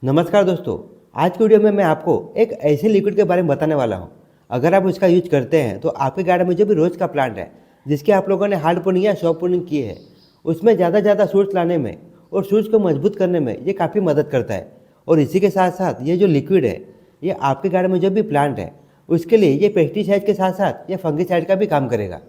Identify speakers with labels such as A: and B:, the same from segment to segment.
A: नमस्कार दोस्तों। आज की वीडियो में मैं आपको एक ऐसे लिक्विड के बारे में बताने वाला हूं। अगर आप उसका यूज करते हैं तो आपके गार्डन में जो भी रोज़ का प्लांट है जिसकी आप लोगों ने हार्ड पोनिंग या सॉफ्ट पोनिंग की है उसमें ज़्यादा शूट्स लाने में और शूट्स को मजबूत करने में ये काफ़ी मदद करता है। और इसी के साथ साथ ये जो लिक्विड है ये आपके गार्डन में जो भी प्लांट है उसके लिए ये पेस्टिसाइड के साथ साथ ये फंगिसाइड का भी काम करेगा।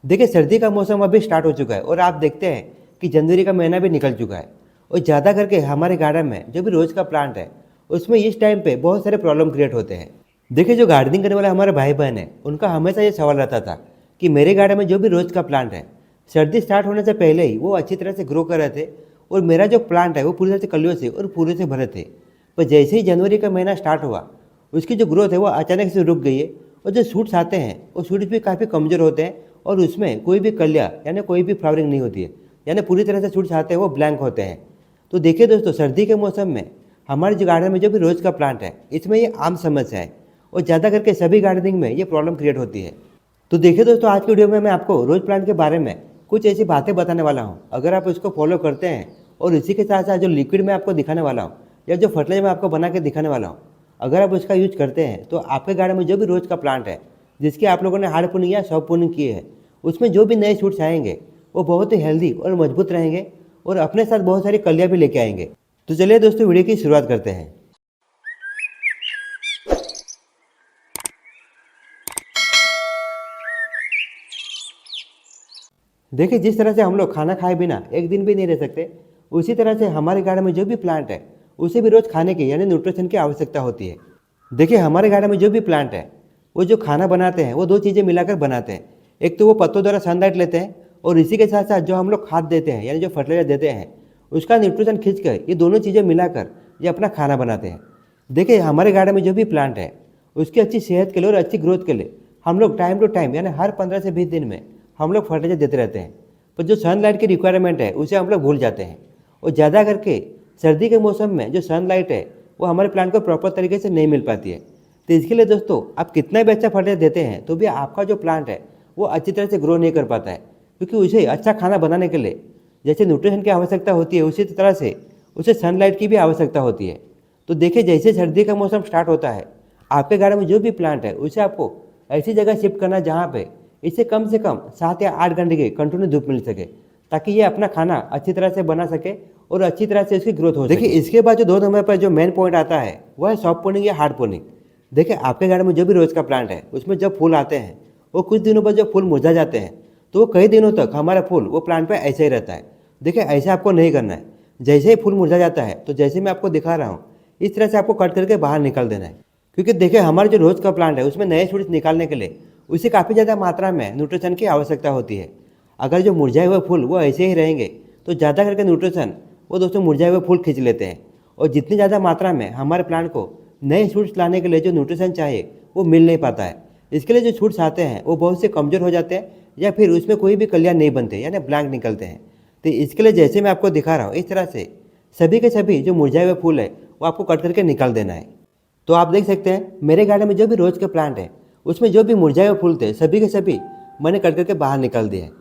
A: देखिए, सर्दी का मौसम अभी स्टार्ट हो चुका है और आप देखते हैं कि जनवरी का महीना भी निकल चुका है और ज़्यादा करके हमारे गार्डन में जो भी रोज़ का प्लांट है उसमें इस टाइम पे बहुत सारे प्रॉब्लम क्रिएट होते हैं। देखिए, जो गार्डनिंग करने वाले हमारे भाई बहन हैं उनका हमेशा ये सवाल रहता था कि मेरे गार्डन में जो भी रोज़ का प्लांट है सर्दी स्टार्ट होने से पहले ही वो अच्छी तरह से ग्रो कर रहे थे और मेरा जो प्लांट है वो पूरी तरह से कलियों से और पूरे से भरे थे। पर जैसे ही जनवरी का महीना स्टार्ट हुआ उसकी जो ग्रोथ है वो अचानक से रुक गई है और जो शूट्स आते हैं वो शूट्स भी काफ़ी कमज़ोर होते हैं और उसमें कोई भी कलियाँ यानी कोई भी फ्लावरिंग नहीं होती है, यानी पूरी तरह से शूट्स आते हैं वो ब्लैंक होते हैं। तो देखिए दोस्तों, सर्दी के मौसम में हमारे जो गार्डन में जो भी रोज़ का प्लांट है इसमें ये आम समस्या है और ज़्यादा करके सभी गार्डनिंग में ये प्रॉब्लम क्रिएट होती है। तो देखिए दोस्तों, आज की वीडियो में मैं आपको रोज़ प्लांट के बारे में कुछ ऐसी बातें बताने वाला हूँ। अगर आप इसको फॉलो करते हैं और इसी के साथ साथ जो लिक्विड मैं आपको दिखाने वाला हूँ या जो फर्टिलाइजर मैं आपको बना के दिखाने वाला हूँ, अगर आप उसका यूज करते हैं तो आपके गार्डन में जो भी रोज़ का प्लांट है जिसकी आप लोगों ने हार्ड पोनिंग या सॉफ्ट पोनिंग की है उसमें जो भी नए शूट्स आएंगे वो बहुत ही हेल्दी और मजबूत रहेंगे और अपने साथ बहुत सारी कलियाँ भी लेके आएंगे। तो चलिए दोस्तों, वीडियो की शुरुआत करते हैं। देखिए, जिस तरह से हम लोग खाना खाए बिना एक दिन भी नहीं रह सकते उसी तरह से हमारे गार्डन में जो भी प्लांट है उसे भी रोज़ खाने की यानी न्यूट्रिशन की आवश्यकता होती है। देखिए, हमारे गार्डन में जो भी प्लांट है वो जो खाना बनाते हैं वो दो चीज़ें मिलाकर बनाते हैं। एक तो वो पत्तों द्वारा सनलाइट लेते हैं और इसी के साथ साथ जो हम लोग खाद देते हैं यानी जो फर्टिलाइजर देते हैं उसका न्यूट्रिशन खींच कर ये दोनों चीज़ें मिलाकर ये अपना खाना बनाते हैं। देखिए, हमारे गार्डन में जो भी प्लांट है उसकी अच्छी सेहत के लिए और अच्छी ग्रोथ के लिए हम लोग टाइम टू टाइम यानी हर 15 से 20 दिन में हम लोग फर्टिलाइजर देते रहते हैं। पर जो सनलाइट की रिक्वायरमेंट है उसे हम लोग भूल जाते हैं और ज़्यादा करके सर्दी के मौसम में जो सनलाइट है वो हमारे प्लांट को प्रॉपर तरीके से नहीं मिल पाती है। तो इसके लिए दोस्तों, आप कितना भी अच्छा फर्टिलाइजर देते हैं तो भी आपका जो प्लांट है वो अच्छी तरह से ग्रो नहीं कर पाता है, क्योंकि उसे अच्छा खाना बनाने के लिए जैसे न्यूट्रिशन की आवश्यकता होती है उसी तरह से उसे सनलाइट की भी आवश्यकता होती है। तो देखिए, जैसे सर्दी का मौसम स्टार्ट होता है आपके गार्डन में जो भी प्लांट है उसे आपको ऐसी जगह शिफ्ट करना जहाँ पे इसे कम से कम 7 या 8 घंटे की कंटिन्यू धूप मिल सके, ताकि ये अपना खाना अच्छी तरह से बना सके और अच्छी तरह से इसकी ग्रोथ हो सके। देखिए, इसके बाद जो 2 नंबर पर जो मेन पॉइंट आता है वह है सॉफ्ट पोनिंग या हार्ड पोनिंग। देखिए, आपके गार्डन में जो भी रोज़ का प्लांट है उसमें जब फूल आते हैं वो कुछ दिनों बाद जब फूल मुरझा जाते हैं तो वो कई दिनों तक हमारा फूल वो प्लांट पे ऐसे ही रहता है। देखिए, ऐसे आपको नहीं करना है। जैसे ही फूल मुरझा जाता है तो जैसे मैं आपको दिखा रहा हूँ इस तरह से आपको कट करके बाहर निकाल देना है, क्योंकि देखिए हमारे जो रोज़ का प्लांट है उसमें नए शूट्स निकालने के लिए उसे काफ़ी ज़्यादा मात्रा में न्यूट्रिशन की आवश्यकता होती है। अगर जो मुरझाए हुए फूल वो ऐसे ही रहेंगे तो ज़्यादा करके न्यूट्रिशन वो दोस्तों मुरझाए हुए फूल खींच लेते हैं और जितनी ज़्यादा मात्रा में हमारे प्लांट को नए शूट्स लाने के लिए जो न्यूट्रिशन चाहिए वो मिल नहीं पाता है। इसके लिए जो शूट्स आते हैं वो बहुत से कमज़ोर हो जाते हैं या फिर उसमें कोई भी कलियाँ नहीं बनते यानी ब्लैंक निकलते हैं। तो इसके लिए जैसे मैं आपको दिखा रहा हूँ इस तरह से सभी के सभी जो मुरझाए हुए फूल है वो आपको कट करके निकाल देना है। तो आप देख सकते हैं मेरे गार्डन में जो भी रोज़ के प्लांट है उसमें जो भी मुरझाए हुए फूल थे सभी के सभी मैंने कट करके बाहर निकाल दिए हैं।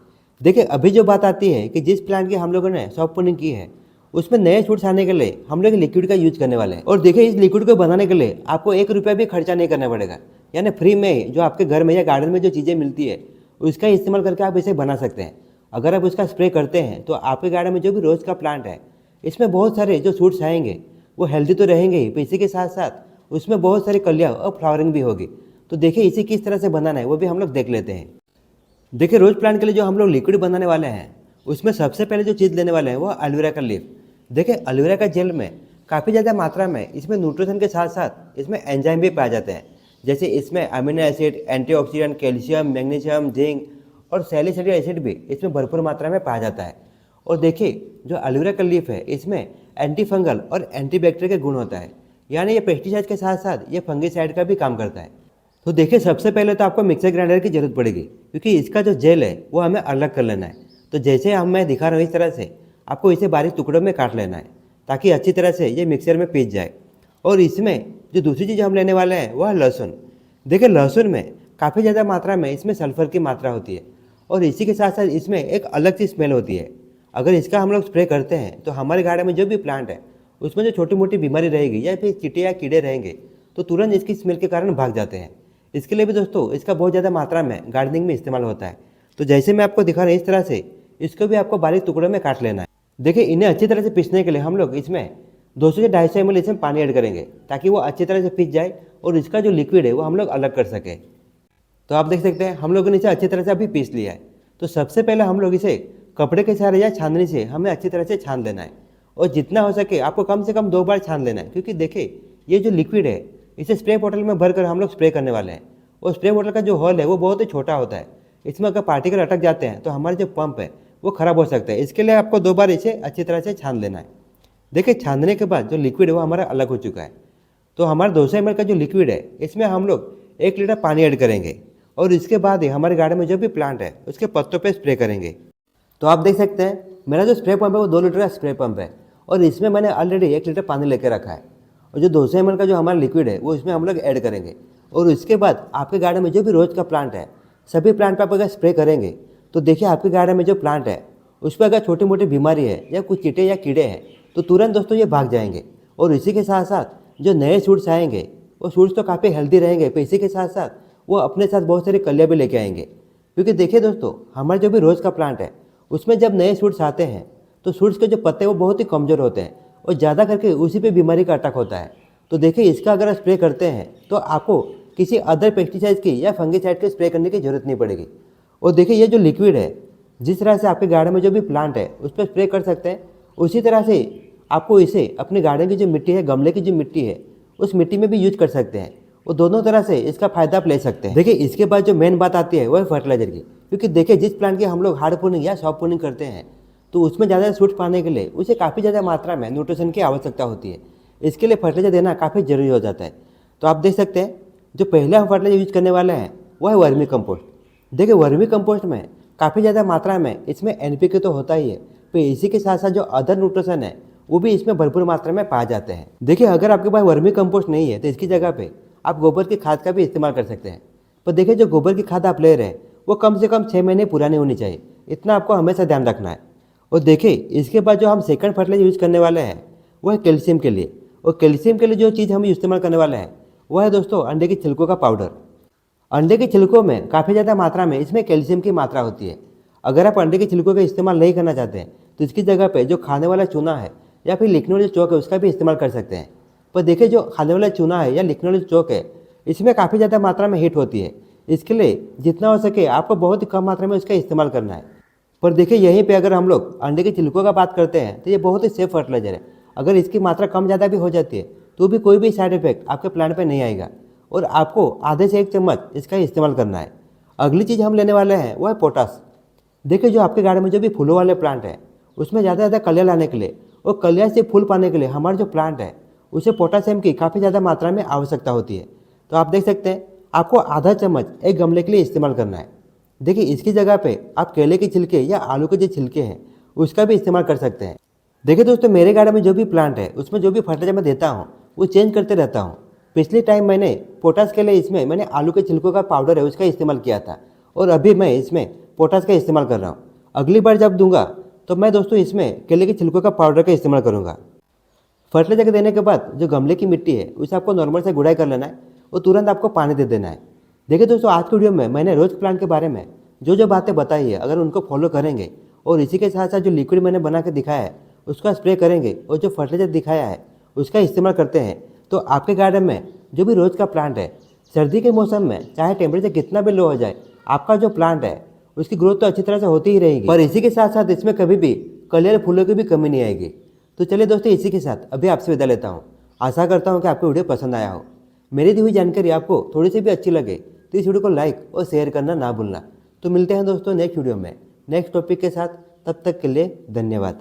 A: देखिए, अभी जो बात आती है कि जिस प्लांट की हम लोगों ने सॉफ्ट पोनिंग की है उसमें नए शूट्स आने के लिए हम लोग लिक्विड का यूज करने वाले हैं। और देखिए, इस लिक्विड को बनाने के लिए आपको 1 रुपया भी खर्चा नहीं करना पड़ेगा, यानी फ्री में जो आपके घर में या गार्डन में जो चीज़ें मिलती है उसका इस्तेमाल करके आप इसे बना सकते हैं। अगर आप उसका स्प्रे करते हैं तो आपके गार्डन में जो भी रोज़ का प्लांट है इसमें बहुत सारे जो शूट्स आएंगे वो हेल्दी तो रहेंगे ही, इसी के साथ साथ उसमें बहुत सारी कलियाँ और फ्लावरिंग भी होगी। तो देखिए, इसे किस तरह से बनाना है वो भी हम लोग देख लेते हैं। देखिए, रोज़ प्लांट के लिए जो हम लोग लिक्विड बनाने वाले हैं उसमें सबसे पहले जो चीज़ लेने वाले हैं वो एलोवेरा का लीफ। देखिए, एलोवेरा का जेल में काफ़ी ज़्यादा मात्रा में इसमें न्यूट्रिशन के साथ साथ इसमें एंजाइम भी पाए जाते हैं, जैसे इसमें amino acid, antioxidant, calcium, magnesium, zinc और सैलिसिलिक एसिड भी इसमें भरपूर मात्रा में पाया जाता है। और देखिए, जो एलोवेरा का लीफ है इसमें एंटी फंगल और एंटीबैक्टीरियल के गुण होता है, यानी ये पेस्टिसाइड के साथ साथ ये फंगिसाइड का भी काम करता है। तो देखिए, सबसे पहले तो आपको मिक्सर ग्राइंडर की ज़रूरत पड़ेगी, क्योंकि इसका जो जेल है वो हमें अलग कर लेना है। तो जैसे मैं दिखा रहा हूँ इस तरह से आपको इसे बारीक टुकड़ों में काट लेना है ताकि अच्छी तरह से ये मिक्सर में पीस जाए। और इसमें जो दूसरी चीज़ हम लेने वाले हैं वह लहसुन। देखिए, लहसुन में काफ़ी ज़्यादा मात्रा में इसमें सल्फर की मात्रा होती है और इसी के साथ साथ इसमें एक अलग सी स्मेल होती है। अगर इसका हम लोग स्प्रे करते हैं तो हमारे गार्डन में जो भी प्लांट है उसमें जो छोटी मोटी बीमारी रहेगी या फिर चींटे या कीड़े रहेंगे तो तुरंत इसकी स्मेल के कारण भाग जाते हैं। इसके लिए भी दोस्तों इसका बहुत ज़्यादा मात्रा में गार्डनिंग में इस्तेमाल होता है। तो जैसे मैं आपको दिखा रहा हूँ इस तरह से इसको भी आपको बारीक टुकड़ों में काट लेना है। देखिए इन्हें अच्छी तरह से पीसने के लिए हम लोग इसमें 200 से 250 ml इसमें पानी ऐड करेंगे ताकि वो अच्छी तरह से पीस जाए और इसका जो लिक्विड है वो हम लोग अलग कर सके। तो आप देख सकते हैं हम लोगों ने इसे अच्छी तरह से अभी पीस लिया है। तो सबसे पहले हम लोग इसे कपड़े के सहारे या छाननी से हमें अच्छी तरह से छान लेना है और जितना हो सके आपको कम से कम 2 बार छान लेना है, क्योंकि देखिए ये जो लिक्विड है इसे स्प्रे बोतल में भरकर हम लोग स्प्रे करने वाले हैं और स्प्रे बोतल का जो होल है वो बहुत ही छोटा होता है। इसमें अगर पार्टिकल अटक जाते हैं तो हमारे जो पंप है वो ख़राब हो सकता है। इसके लिए आपको 2 बार इसे अच्छी तरह से छान लेना है। देखिए छानने के बाद जो लिक्विड है वो हमारा अलग हो चुका है। तो हमारा 200 ml का जो लिक्विड है इसमें हम लोग 1 लीटर पानी ऐड करेंगे और इसके बाद ही हमारे गार्डन में जो भी प्लांट है उसके पत्तों पे स्प्रे करेंगे। तो आप देख सकते हैं मेरा जो स्प्रे पंप है वो 2 लीटर का स्प्रे पंप है और इसमें मैंने ऑलरेडी 1 लीटर पानी लेकर रखा है और जो 200 ml का जो हमारा लिक्विड है वो इसमें हम लोग ऐड करेंगे। और उसके बाद आपके गार्डन में जो भी रोज़ का प्लांट है सभी प्लांट पर आप अगर स्प्रे करेंगे तो देखिए आपके गार्डन में जो प्लांट है उस पर अगर छोटी मोटी बीमारी है या कुछ चींटे या कीड़े हैं तो तुरंत दोस्तों ये भाग जाएंगे। और इसी के साथ साथ जो नए शूट्स आएंगे वो शूट्स तो काफ़ी हेल्दी रहेंगे, पर इसी के साथ साथ वो अपने साथ बहुत सारी कलियाँ भी लेके आएंगे। क्योंकि देखिए दोस्तों हमारा जो भी रोज़ का प्लांट है उसमें जब नए शूट्स आते हैं तो शूट्स के जो पत्ते वो बहुत ही कमज़ोर होते हैं और ज़्यादा करके उसी पे बीमारी का अटैक होता है। तो देखिए इसका अगर आप स्प्रे करते हैं तो आपको किसी अदर पेस्टिसाइड की या फंगिसाइड की स्प्रे करने की जरूरत नहीं पड़ेगी। और देखिए ये जो लिक्विड है जिस तरह से आपके गार्डन में जो भी प्लांट है उस पर स्प्रे कर सकते हैं, उसी तरह से आपको इसे अपने गार्डन की जो मिट्टी है, गमले की जो मिट्टी है उस मिट्टी में भी यूज कर सकते हैं। वो दोनों तरह से इसका फायदा आप ले सकते हैं। देखिए इसके बाद जो मेन बात आती है वो है फर्टिलाइजर की। क्योंकि देखिए जिस प्लांट की हम लोग हार्ड प्रूनिंग या सॉफ्ट प्रूनिंग करते हैं तो उसमें ज़्यादा शूट पाने के लिए उसे काफ़ी ज़्यादा मात्रा में न्यूट्रिशन की आवश्यकता होती है। इसके लिए फर्टिलाइजर देना काफ़ी ज़रूरी हो जाता है। तो आप देख सकते हैं जो पहले हम फर्टिलाइजर यूज करने वाले हैं वो है वर्मी कंपोस्ट। देखिए वर्मी कंपोस्ट में काफ़ी ज़्यादा मात्रा में इसमें NPK तो होता ही है, पर इसी के साथ साथ जो अदर न्यूट्रिशन है वो भी इसमें भरपूर मात्रा में पाए जाते हैं। देखिए अगर आपके पास वर्मी कंपोस्ट नहीं है तो इसकी जगह पे आप गोबर की खाद का भी इस्तेमाल कर सकते हैं। पर देखिए जो गोबर की खाद आप ले रहे हैं वो कम से कम 6 महीने पुरानी होनी चाहिए, इतना आपको हमेशा ध्यान रखना है। और देखिए इसके बाद जो हम सेकंड फर्टिलाइजर यूज़ करने वाले हैं वो है कैल्शियम के लिए। और कैल्शियम के लिए जो चीज़ हम इस्तेमाल करने वाले हैं वो है दोस्तों अंडे की छिलकों का पाउडर। अंडे के छिलकों में काफ़ी ज़्यादा मात्रा में इसमें कैल्शियम की मात्रा होती है। अगर आप अंडे के छिलकों का इस्तेमाल नहीं करना चाहते हैं तो इसकी जगह पे जो खाने वाला चूना है या फिर लिखने वाले चौक है उसका भी इस्तेमाल कर सकते हैं। पर देखिए जो खाने वाला चूना है या लिखने वाले चौक है इसमें काफ़ी ज़्यादा मात्रा में हीट होती है। इसके लिए जितना हो सके आपको बहुत ही कम मात्रा में उसका इस्तेमाल करना है। पर देखिए यहीं पे अगर हम लोग अंडे के छिलकों का बात करते हैं तो ये बहुत ही सेफ फर्टिलाइजर है। अगर इसकी मात्रा कम ज़्यादा भी हो जाती है तो भी कोई भी साइड इफेक्ट आपके प्लांट पे नहीं आएगा और आपको आधे से 1 चम्मच इसका इस्तेमाल करना है। अगली चीज़ हम लेने वाले हैं वो है पोटास। देखिए जो आपके गार्डन में जो भी फूलों वाले प्लांट है उसमें ज़्यादा से ज़्यादा कलियाँ लाने के लिए और कलियाँ से फूल पाने के लिए हमारा जो प्लांट है उसे पोटासियम की काफ़ी ज़्यादा मात्रा में आवश्यकता होती है। तो आप देख सकते हैं आपको आधा चम्मच एक गमले के लिए इस्तेमाल करना है। देखिए इसकी जगह पे आप केले के छिलके या आलू के जो छिलके हैं उसका भी इस्तेमाल कर सकते हैं। देखिए दोस्तों मेरे गार्डन में जो भी प्लांट है उसमें जो भी फर्टिलाइजर मैं देता हूँ वो चेंज करते रहता हूँ। पिछले टाइम मैंने पोटास के लिए इसमें मैंने आलू के छिलकों का पाउडर है उसका इस्तेमाल किया था और अभी मैं इसमें पोटास का इस्तेमाल कर रहा हूँ। अगली बार जब दूंगा तो मैं दोस्तों इसमें केले के छिलकों का पाउडर का इस्तेमाल करूँगा। फर्टिलाइजर देने के बाद जो गमले की मिट्टी है उसे आपको नॉर्मल से गुड़ाई कर लेना है और तुरंत आपको पानी दे देना है। देखिए दोस्तों आज की वीडियो में मैंने रोज प्लांट के बारे में जो बातें बताई है अगर उनको फॉलो करेंगे और इसी के साथ साथ जो लिक्विड मैंने बना के दिखाया है उसका स्प्रे करेंगे और जो फर्टिलाइजर दिखाया है उसका इस्तेमाल करते हैं तो आपके गार्डन में जो भी रोज़ का प्लांट है सर्दी के मौसम में चाहे टेम्परेचर कितना भी लो हो जाए आपका जो प्लांट है उसकी ग्रोथ तो अच्छी तरह से होती ही रहेगी। पर इसी के साथ साथ इसमें कभी भी कलियार फूलों की भी कमी नहीं आएगी। तो चलिए दोस्तों इसी के साथ अभी आपसे विदा लेता हूँ। आशा करता हूँ कि आपको वीडियो पसंद आया हो। मेरी दी हुई जानकारी आपको थोड़ी सी भी अच्छी लगे तो इस वीडियो को लाइक और शेयर करना ना भूलना। तो मिलते हैं दोस्तों नेक्स्ट वीडियो में नेक्स्ट टॉपिक के साथ। तब तक के लिए धन्यवाद।